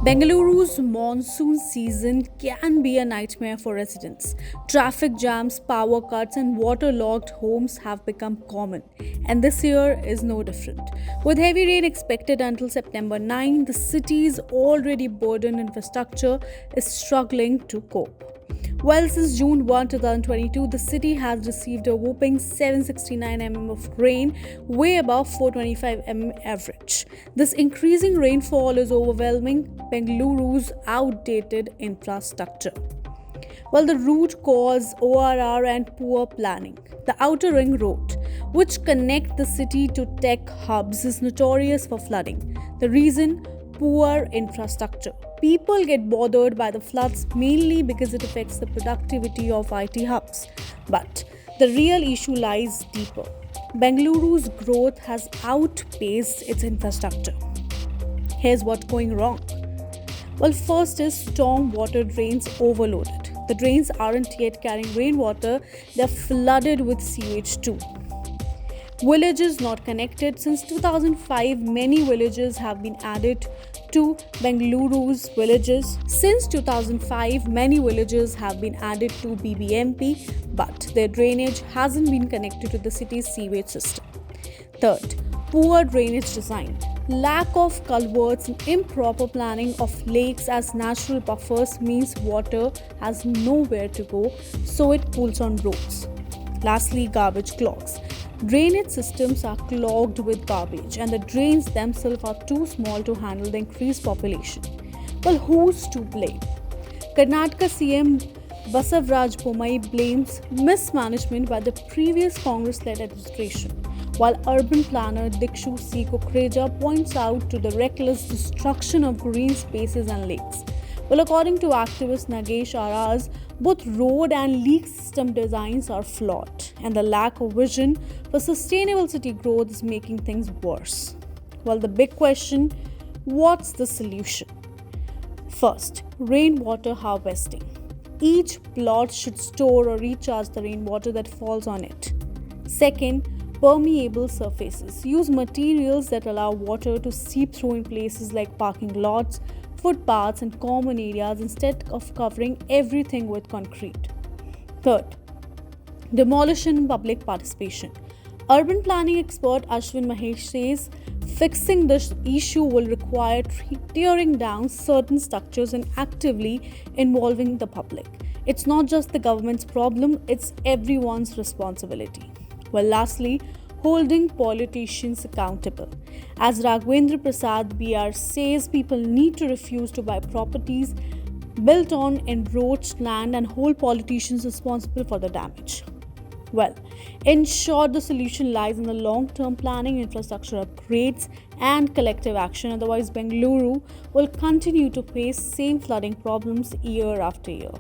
Bengaluru's monsoon season can be a nightmare for residents. Traffic jams, power cuts, and waterlogged homes have become common, and this year is no different. With heavy rain expected until September 9, the city's already burdened infrastructure is struggling to cope. Well, since June 1, 2022, the city has received a whopping 769 mm of rain, way above 425 mm average. This increasing rainfall is overwhelming Bengaluru's outdated infrastructure. Well, the root cause ORR and poor planning. The outer ring road, which connect the city to tech hubs, is notorious for flooding. The reason? Poor infrastructure. People get bothered by the floods mainly because it affects the productivity of IT hubs. But the real issue lies deeper. Bengaluru's growth has outpaced its infrastructure. Here's what's going wrong. Well, first is storm water drains overloaded. The drains aren't yet carrying rainwater, they're flooded with sewage too. Villages not connected. Since 2005, many villages have been added to Bengaluru's villages. Since 2005, many villages have been added to BBMP, but their drainage hasn't been connected to the city's sewage system. Third, poor drainage design. Lack of culverts and improper planning of lakes as natural buffers means water has nowhere to go, so it pools on roads. Lastly, garbage clogs. Drainage systems are clogged with garbage, and the drains themselves are too small to handle the increased population. Well, who's to blame? Karnataka CM Basavaraj Bommai blames mismanagement by the previous Congress-led administration, while urban planner Dikshu C. Kukreja points out to the reckless destruction of green spaces and lakes. Well, according to activist Nagesh Araz, both road and leak system designs are flawed, and the lack of vision for sustainable city growth is making things worse. Well, the big question: what's the solution? First, rainwater harvesting. Each plot should store or recharge the rainwater that falls on it. Second, permeable surfaces. Use materials that allow water to seep through in places like parking lots, footpaths, and common areas instead of covering everything with concrete. Third, demolition and public participation. Urban planning expert Ashwin Mahesh says fixing this issue will require tearing down certain structures and actively involving the public. It's not just the government's problem, it's everyone's responsibility. Well, lastly, holding politicians accountable. As Raghvendra Prasad BR says, people need to refuse to buy properties built on encroached land and hold politicians responsible for the damage. Well, in short, the solution lies in the long-term planning, infrastructure upgrades, and collective action. Otherwise, Bengaluru will continue to face same flooding problems year after year.